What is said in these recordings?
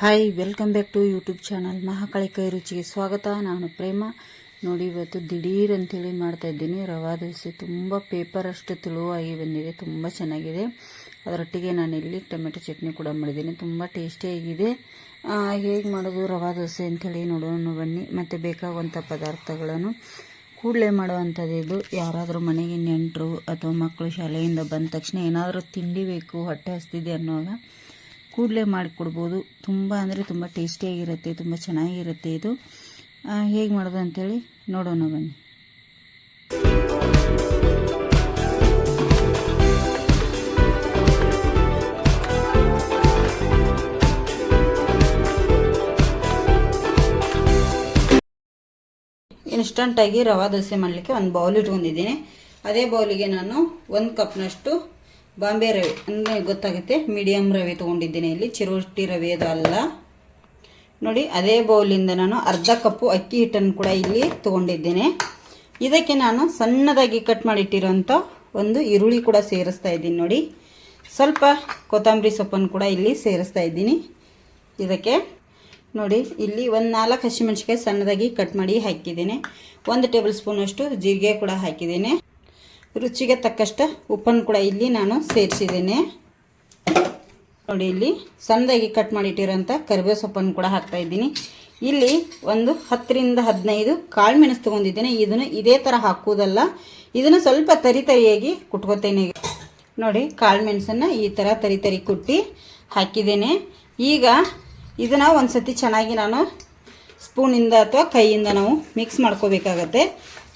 Hi, welcome back to YouTube channel Mahakali ಕೈ ರುಚಿಗೆ ಸ್ವಾಗತ. ನಾನು ಪ್ರೇಮ. ನೋಡಿ, ಇವತ್ತು ದಿಢೀರ್ ಅಂತೇಳಿ ಮಾಡ್ತಾ ಇದ್ದೀನಿ ರವಾ ದೋಸೆ. ತುಂಬ ಪೇಪರ್ ಅಷ್ಟು ತೆಳುವಾಗಿ ಬಂದಿದೆ, ತುಂಬ ಚೆನ್ನಾಗಿದೆ. ಅದರೊಟ್ಟಿಗೆ ನಾನಿಲ್ಲಿ ಟೊಮೆಟೊ ಚಟ್ನಿ ಕೂಡ ಮಾಡಿದ್ದೀನಿ, ತುಂಬ ಟೇಸ್ಟಿಯಾಗಿದೆ. ಹೇಗೆ ಮಾಡೋದು ರವಾ ದೋಸೆ ಅಂಥೇಳಿ ನೋಡೋಣ ಬನ್ನಿ. ಮತ್ತು ಬೇಕಾಗುವಂಥ ಪದಾರ್ಥಗಳನ್ನು ಕೂಡಲೇ ಮಾಡುವಂಥದ್ದು ಇದು. ಯಾರಾದರೂ ಮನೆಗೆ ನೆಂಟರು ಅಥವಾ ಮಕ್ಕಳು ಶಾಲೆಯಿಂದ ಬಂದ ತಕ್ಷಣ ಏನಾದರೂ ತಿಂಡಿ ಬೇಕು, ಹೊಟ್ಟೆ ಹಸ್ತಿದೆ ಅನ್ನೋವಾಗ ಕೂಡಲೇ ಮಾಡಿಕೊಡ್ಬೋದು. ತುಂಬ ಅಂದರೆ ತುಂಬ ಟೇಸ್ಟಿಯಾಗಿರುತ್ತೆ, ತುಂಬ ಚೆನ್ನಾಗಿರುತ್ತೆ. ಇದು ಹೇಗೆ ಮಾಡೋದು ಅಂಥೇಳಿ ನೋಡೋಣ ಬನ್ನಿ. ಇನ್ಸ್ಟಂಟಾಗಿ ರವಾ ದೋಸೆ ಮಾಡಲಿಕ್ಕೆ ಒಂದು ಬೌಲ್ ಇಟ್ಕೊಂಡಿದ್ದೀನಿ. ಅದೇ ಬೌಲಿಗೆ ನಾನು 1 ಕಪ್ನಷ್ಟು ಬಾಂಬೆ ರವೆ, ಅಂದರೆ ಗೊತ್ತಾಗುತ್ತೆ, ಮೀಡಿಯಮ್ ರವೆ ತೊಗೊಂಡಿದ್ದೀನಿ. ಇಲ್ಲಿ ಚಿರೋಟಿ ರವೆದು ಅಲ್ಲ. ನೋಡಿ, ಅದೇ ಬೌಲಿಂದ ನಾನು ಅರ್ಧ ಕಪ್ಪು ಅಕ್ಕಿ ಹಿಟ್ಟನ್ನು ಕೂಡ ಇಲ್ಲಿ ತೊಗೊಂಡಿದ್ದೇನೆ. ಇದಕ್ಕೆ ನಾನು ಸಣ್ಣದಾಗಿ ಕಟ್ ಮಾಡಿಟ್ಟಿರೋಂಥ ಒಂದು ಈರುಳ್ಳಿ ಕೂಡ ಸೇರಿಸ್ತಾ ಇದ್ದೀನಿ. ನೋಡಿ, ಸ್ವಲ್ಪ ಕೊತ್ತಂಬರಿ ಸೊಪ್ಪನ್ನು ಕೂಡ ಇಲ್ಲಿ ಸೇರಿಸ್ತಾ ಇದ್ದೀನಿ. ಇದಕ್ಕೆ ನೋಡಿ, ಇಲ್ಲಿ 4 ಹಸಿಮೆಣಸಿಕಾಯಿ ಸಣ್ಣದಾಗಿ ಕಟ್ ಮಾಡಿ ಹಾಕಿದ್ದೇನೆ. 1 ಟೇಬಲ್ ಸ್ಪೂನಷ್ಟು ಜೀರಿಗೆ ಕೂಡ ಹಾಕಿದ್ದೇನೆ. ರುಚಿಗೆ ತಕ್ಕಷ್ಟು ಉಪ್ಪನ್ನು ಕೂಡ ಇಲ್ಲಿ ನಾನು ಸೇರಿಸಿದ್ದೇನೆ. ನೋಡಿ, ಇಲ್ಲಿ ಸಣ್ಣದಾಗಿ ಕಟ್ ಮಾಡಿಟ್ಟಿರೋಂಥ ಕರಿಬೇವು ಸೊಪ್ಪನ್ನು ಕೂಡ ಹಾಕ್ತಾ ಇದ್ದೀನಿ. ಇಲ್ಲಿ ಒಂದು 10ರಿಂದ 15 ಕಾಳು ಮೆಣಸು ತೊಗೊಂಡಿದ್ದೇನೆ. ಇದನ್ನು ಇದೇ ಥರ ಹಾಕುವುದಲ್ಲ, ಇದನ್ನು ಸ್ವಲ್ಪ ತರಿಯಾಗಿ ಕುಟ್ಕೋತೇನೆ. ನೋಡಿ, ಕಾಳು ಮೆಣಸನ್ನು ಈ ಥರ ತರಿ ಕುಟ್ಟಿ ಹಾಕಿದ್ದೇನೆ. ಈಗ ಇದನ್ನು ಒಂದು ಸತಿ ಚೆನ್ನಾಗಿ ನಾನು ಸ್ಪೂನಿಂದ ಅಥವಾ ಕೈಯಿಂದ ನಾವು ಮಿಕ್ಸ್ ಮಾಡ್ಕೋಬೇಕಾಗತ್ತೆ.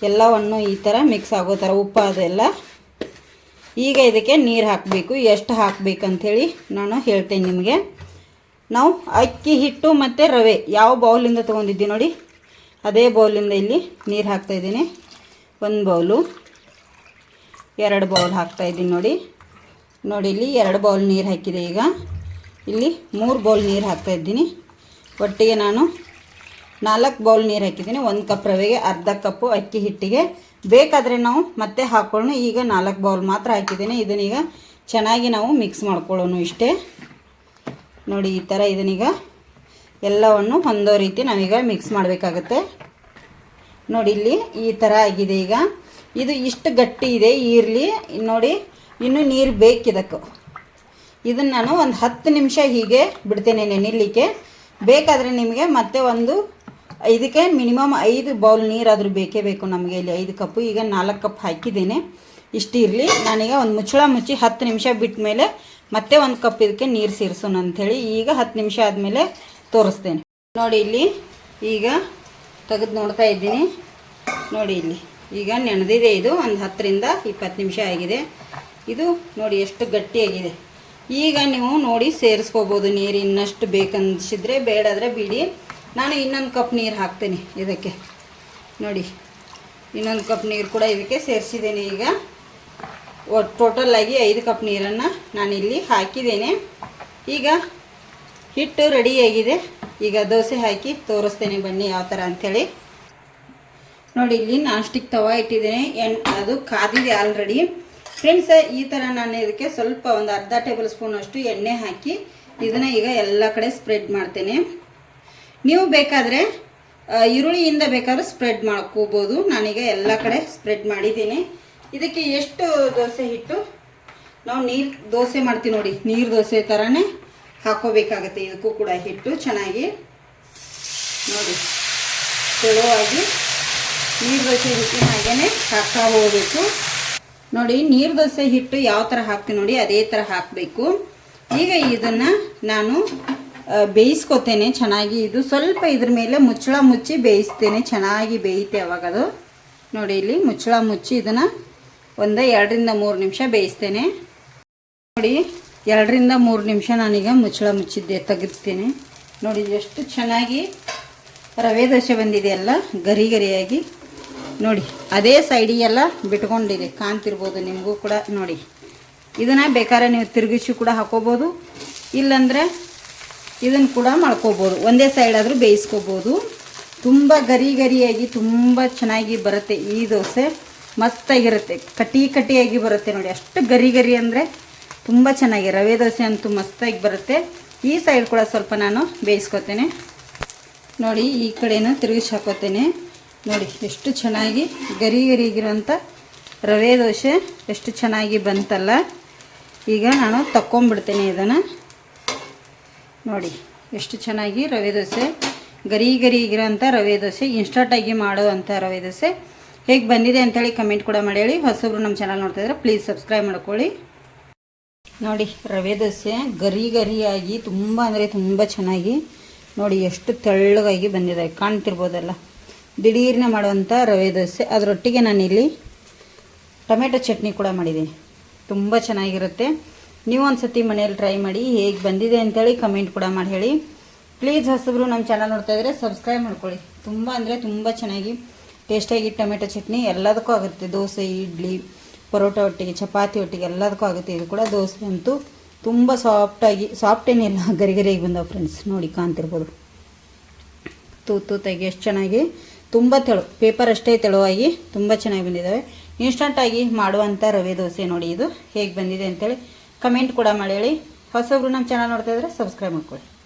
ಎಲ್ಲವನ್ನು ಈ ಥರ ಮಿಕ್ಸ್ ಆಗೋ ಥರ, ಉಪ್ಪು ಅದೆಲ್ಲ. ಈಗ ಇದಕ್ಕೆ ನೀರು ಹಾಕಬೇಕು. ಎಷ್ಟು ಹಾಕಬೇಕಂಥೇಳಿ ನಾನು ಹೇಳ್ತೇನೆ ನಿಮಗೆ. ನಾವು ಅಕ್ಕಿ ಹಿಟ್ಟು ಮತ್ತು ರವೆ ಯಾವ ಬೌಲಿಂದ ತೊಗೊಂಡಿದ್ದೀವಿ ನೋಡಿ, ಅದೇ ಬೌಲಿಂದ ಇಲ್ಲಿ ನೀರು ಹಾಕ್ತಾಯಿದ್ದೀನಿ. 1 ಬೌಲು, 2 ಬೌಲ್ ಹಾಕ್ತಾಯಿದ್ದೀನಿ. ನೋಡಿ ಇಲ್ಲಿ 2 ಬೌಲ್ ನೀರು ಹಾಕಿದೆ. ಈಗ ಇಲ್ಲಿ 3 ಬೌಲ್ ನೀರು ಹಾಕ್ತಾಯಿದ್ದೀನಿ. ಒಟ್ಟಿಗೆ ನಾನು 4 ಬೌಲ್ ನೀರು ಹಾಕಿದ್ದೀನಿ. 1 ಕಪ್ ರವೆಗೆ ಅರ್ಧ ಕಪ್ಪು ಅಕ್ಕಿ ಹಿಟ್ಟಿಗೆ. ಬೇಕಾದರೆ ನಾವು ಮತ್ತೆ ಹಾಕ್ಕೊಳ್ಳೋಣ. ಈಗ 4 ಬೌಲ್ ಮಾತ್ರ ಹಾಕಿದ್ದೀನಿ. ಇದನ್ನೀಗ ಚೆನ್ನಾಗಿ ನಾವು ಮಿಕ್ಸ್ ಮಾಡ್ಕೊಳ್ಳೋಣ ಇಷ್ಟೇ. ನೋಡಿ, ಈ ಥರ ಇದನ್ನೀಗ ಎಲ್ಲವನ್ನು ಹೊಂದೋ ರೀತಿ ನಾವೀಗ ಮಿಕ್ಸ್ ಮಾಡಬೇಕಾಗತ್ತೆ. ನೋಡಿ, ಇಲ್ಲಿ ಈ ಥರ ಆಗಿದೆ. ಈಗ ಇದು ಇಷ್ಟು ಗಟ್ಟಿ ಇದೆ, ಇರಲಿ. ನೋಡಿ, ಇನ್ನೂ ನೀರು ಬೇಕಿದಕ್ಕೆ. ಇದನ್ನು ನಾನು ಒಂದು 10 ನಿಮಿಷ ಹೀಗೆ ಬಿಡ್ತೇನೆ ನೆನೆಯಲಿಕ್ಕೆ. ಬೇಕಾದರೆ ನಿಮಗೆ ಮತ್ತೆ ಇದಕ್ಕೆ ಮಿನಿಮಮ್ 5 ಬೌಲ್ ನೀರಾದರೂ ಬೇಕೇ ಬೇಕು ನಮಗೆ. ಇಲ್ಲಿ 5 ಕಪ್ಪು, ಈಗ 4 ಕಪ್ ಹಾಕಿದ್ದೇನೆ. ಇಷ್ಟು ಇರಲಿ. ನಾನೀಗ ಒಂದು ಮುಚ್ಚಳ ಮುಚ್ಚಿ 10 ನಿಮಿಷ ಬಿಟ್ಟ ಮೇಲೆ ಮತ್ತೆ 1 ಕಪ್ ಇದಕ್ಕೆ ನೀರು ಸೇರಿಸೋಣ ಅಂಥೇಳಿ ಈಗ 10 ನಿಮಿಷ ಆದಮೇಲೆ ತೋರಿಸ್ತೇನೆ. ನೋಡಿ, ಇಲ್ಲಿ ಈಗ ತೆಗೆದು ನೋಡ್ತಾ ಇದ್ದೀನಿ. ನೋಡಿ, ಇಲ್ಲಿ ಈಗ ನೆನೆದಿದೆ. ಇದು ಒಂದು 10ರಿಂದ 20 ನಿಮಿಷ ಆಗಿದೆ. ಇದು ನೋಡಿ ಎಷ್ಟು ಗಟ್ಟಿಯಾಗಿದೆ. ಈಗ ನೀವು ನೋಡಿ ಸೇರಿಸ್ಕೋಬೋದು ನೀರು. ಇನ್ನಷ್ಟು ಬೇಕನ್ಸಿದ್ರೆ, ಬೇಡಾದರೆ ಬಿಡಿ. ನಾನು ಇನ್ನೊಂದು ಕಪ್ ನೀರು ಹಾಕ್ತೇನೆ ಇದಕ್ಕೆ. ನೋಡಿ, ಇನ್ನೊಂದು ಕಪ್ ನೀರು ಕೂಡ ಇದಕ್ಕೆ ಸೇರಿಸಿದ್ದೇನೆ. ಈಗ ಟೋಟಲಾಗಿ 5 ಕಪ್ ನೀರನ್ನು ನಾನಿಲ್ಲಿ ಹಾಕಿದ್ದೇನೆ. ಈಗ ಹಿಟ್ಟು ರೆಡಿಯಾಗಿದೆ. ಈಗ ದೋಸೆ ಹಾಕಿ ತೋರಿಸ್ತೇನೆ ಬನ್ನಿ ಯಾವ ಥರ ಅಂಥೇಳಿ. ನೋಡಿ, ಇಲ್ಲಿ ನಾನ್ ಸ್ಟಿಕ್ ತವಾ ಇಟ್ಟಿದ್ದೇನೆ. ಅದು ಕಾದಿದೆ ಆಲ್ರೆಡಿ. ಫ್ರೆಂಡ್ಸ್, ಈ ಥರ ನಾನು ಇದಕ್ಕೆ ಸ್ವಲ್ಪ ಒಂದು ಅರ್ಧ ಟೇಬಲ್ ಸ್ಪೂನಷ್ಟು ಎಣ್ಣೆ ಹಾಕಿ ಇದನ್ನು ಈಗ ಎಲ್ಲ ಕಡೆ ಸ್ಪ್ರೆಡ್ ಮಾಡ್ತೇನೆ. ನೀವು ಬೇಕಾದರೆ ಈರುಳ್ಳಿಯಿಂದ ಬೇಕಾದ್ರೂ ಸ್ಪ್ರೆಡ್ ಮಾಡ್ಕೋಬೋದು. ನಾನೀಗ ಎಲ್ಲ ಕಡೆ ಸ್ಪ್ರೆಡ್ ಮಾಡಿದ್ದೀನಿ. ಇದಕ್ಕೆ ಎಷ್ಟು ದೋಸೆ ಹಿಟ್ಟು ನಾವು ನೀರು ದೋಸೆ ಮಾಡ್ತೀವಿ ನೋಡಿ, ನೀರು ದೋಸೆ ಥರನೇ ಹಾಕೋಬೇಕಾಗತ್ತೆ. ಇದಕ್ಕೂ ಕೂಡ ಹಿಟ್ಟು ಚೆನ್ನಾಗಿ ನೋಡಿ ತೆಳುವಾಗಿ ನೀರು ದೋಸೆ ಹಿಟ್ಟಿನ ಹಾಗೇ ಹಾಕ್ತಾ ಹೋಗಬೇಕು. ನೋಡಿ, ನೀರು ದೋಸೆ ಹಿಟ್ಟು ಯಾವ ಥರ ಹಾಕ್ತೀನಿ ನೋಡಿ, ಅದೇ ಥರ ಹಾಕಬೇಕು. ಈಗ ಇದನ್ನು ನಾನು ಬೇಯಿಸ್ಕೊತೇನೆ ಚೆನ್ನಾಗಿ. ಇದು ಸ್ವಲ್ಪ ಇದ್ರ ಮೇಲೆ ಮುಚ್ಚಳ ಮುಚ್ಚಿ ಬೇಯಿಸ್ತೇನೆ. ಚೆನ್ನಾಗಿ ಬೇಯುತ್ತೆ ಅವಾಗ ಅದು. ನೋಡಿ, ಇಲ್ಲಿ ಮುಚ್ಚಳ ಮುಚ್ಚಿ ಇದನ್ನು ಒಂದು 2ರಿಂದ 3 ನಿಮಿಷ ಬೇಯಿಸ್ತೇನೆ. ನೋಡಿ, 2ರಿಂದ 3 ನಿಮಿಷ ನಾನೀಗ ಮುಚ್ಚಳ ಮುಚ್ಚಿದ್ದೆ ತೆಗೆದುತ್ತೇನೆ. ನೋಡಿ, ಎಷ್ಟು ಚೆನ್ನಾಗಿ ರವೆ ದೋಸೆ ಬಂದಿದೆ ಅಲ್ಲ, ಗರಿ ಗರಿಯಾಗಿ. ನೋಡಿ, ಅದೇ ಸೈಡಿಗೆಲ್ಲ ಬಿಟ್ಕೊಂಡಿದೆ, ಕಾಣ್ತಿರ್ಬೋದು ನಿಮಗೂ ಕೂಡ. ನೋಡಿ, ಇದನ್ನು ಬೇಕಾದ್ರೆ ನೀವು ತಿರುಗಿಸಿ ಕೂಡ ಹಾಕೋಬೋದು, ಇಲ್ಲಾಂದರೆ ಇದನ್ನು ಕೂಡ ಮಾಡ್ಕೋಬೋದು. ಒಂದೇ ಸೈಡ್ ಆದರೂ ಬೇಯಿಸ್ಕೋಬೋದು. ತುಂಬ ಗರಿ ಗರಿಯಾಗಿ ತುಂಬ ಚೆನ್ನಾಗಿ ಬರುತ್ತೆ ಈ ದೋಸೆ. ಮಸ್ತಾಗಿರುತ್ತೆ, ಕಟ್ಟಿಯಾಗಿ ಬರುತ್ತೆ. ನೋಡಿ, ಅಷ್ಟು ಗರಿ ಗರಿ ಅಂದರೆ ತುಂಬ ಚೆನ್ನಾಗಿ ರವೆ ದೋಸೆ ಅಂತೂ ಮಸ್ತಾಗಿ ಬರುತ್ತೆ. ಈ ಸೈಡ್ ಕೂಡ ಸ್ವಲ್ಪ ನಾನು ಬೇಯಿಸ್ಕೊತೇನೆ. ನೋಡಿ ಈ ಕಡೆನೂ ತಿರುಗಿಸಿ ಹಾಕೋತೇನೆ. ನೋಡಿ ಎಷ್ಟು ಚೆನ್ನಾಗಿ ಗರಿ ಗರಿಗಿರೋಂಥ ರವೆ ದೋಸೆ ಎಷ್ಟು ಚೆನ್ನಾಗಿ ಬಂತಲ್ಲ. ಈಗ ನಾನು ತಕ್ಕೊಂಬಿಡ್ತೇನೆ ಇದನ್ನು. ನೋಡಿ ಎಷ್ಟು ಚೆನ್ನಾಗಿ ರವೆ ದೋಸೆ ಗರಿ ಗರಿಗಿರೋಂಥ ರವೆ ದೋಸೆ, ಇನ್ಸ್ಟಂಟಾಗಿ ಮಾಡುವಂಥ ರವೆ ದೋಸೆ ಹೇಗೆ ಬಂದಿದೆ ಅಂಥೇಳಿ ಕಮೆಂಟ್ ಕೂಡ ಮಾಡಿ ಹೇಳಿ. ಹೊಸಬ್ರು ನಮ್ಮ ಚಾನಲ್ ನೋಡ್ತಾಯಿದ್ರೆ ಪ್ಲೀಸ್ ಸಬ್ಸ್ಕ್ರೈಬ್ ಮಾಡ್ಕೊಳ್ಳಿ. ನೋಡಿ ರವೆ ದೋಸೆ ಗರಿ ಗರಿಯಾಗಿ ತುಂಬ ಅಂದರೆ ತುಂಬ ಚೆನ್ನಾಗಿ ನೋಡಿ ಎಷ್ಟು ತೆಳ್ಳಗಾಗಿ ಬಂದಿದೆ, ಕಾಣ್ತಿರ್ಬೋದಲ್ಲ. ದಿಢೀರ್ನೆ ಮಾಡುವಂಥ ರವೆ ದೋಸೆ. ಅದರೊಟ್ಟಿಗೆ ನಾನಿಲ್ಲಿ ಟೊಮೆಟೊ ಚಟ್ನಿ ಕೂಡ ಮಾಡಿದ್ದೀನಿ. ತುಂಬ ಚೆನ್ನಾಗಿರುತ್ತೆ. ನೀವು ಒಂದು ಸತಿ ಮನೆಯಲ್ಲಿ ಟ್ರೈ ಮಾಡಿ ಹೇಗೆ ಬಂದಿದೆ ಅಂತೇಳಿ ಕಮೆಂಟ್ ಕೂಡ ಮಾಡಿ ಹೇಳಿ. ಪ್ಲೀಸ್ ಹೊಸಬ್ರು ನಮ್ಮ ಚಾನಲ್ ನೋಡ್ತಾಯಿದ್ರೆ ಸಬ್ಸ್ಕ್ರೈಬ್ ಮಾಡ್ಕೊಳ್ಳಿ. ತುಂಬ ಅಂದರೆ ತುಂಬ ಚೆನ್ನಾಗಿ ಟೇಸ್ಟಿಯಾಗಿ ಟೊಮೆಟೊ ಚಟ್ನಿ ಎಲ್ಲದಕ್ಕೂ ಆಗುತ್ತೆ. ದೋಸೆ, ಇಡ್ಲಿ, ಪರೋಟ ಒಟ್ಟಿಗೆ, ಚಪಾತಿ ಒಟ್ಟಿಗೆ ಎಲ್ಲದಕ್ಕೂ ಆಗುತ್ತೆ. ಇದು ಕೂಡ ದೋಸೆ ಅಂತೂ ತುಂಬ ಸಾಫ್ಟ್ ಏನಿಲ್ಲ, ಗರಿ ಗರಿಯಾಗಿ ಬಂದವು ಫ್ರೆಂಡ್ಸ್. ನೋಡಿ ಕಾಣ್ತಿರ್ಬೋದು ತೂತಾಗಿ ಎಷ್ಟು ಚೆನ್ನಾಗಿ, ತುಂಬ ತೆಳು, ಪೇಪರ್ ಅಷ್ಟೇ ತೆಳುವಾಗಿ ತುಂಬ ಚೆನ್ನಾಗಿ ಬಂದಿದ್ದಾವೆ. ಇನ್ಸ್ಟಂಟಾಗಿ ಮಾಡುವಂಥ ರವೆ ದೋಸೆ ನೋಡಿ ಇದು ಹೇಗೆ ಬಂದಿದೆ ಅಂತೇಳಿ ಕಮೆಂಟ್ ಕೂಡ ಮಾಡಿ ಹೇಳಿ. ಹೊಸಬ್ರು ನಮ್ಮ ಚಾನಲ್ ನೋಡ್ತಾಯಿದ್ರೆ ಸಬ್ಸ್ಕ್ರೈಬ್ ಮಾಡ್ಕೊಳ್ಳಿ.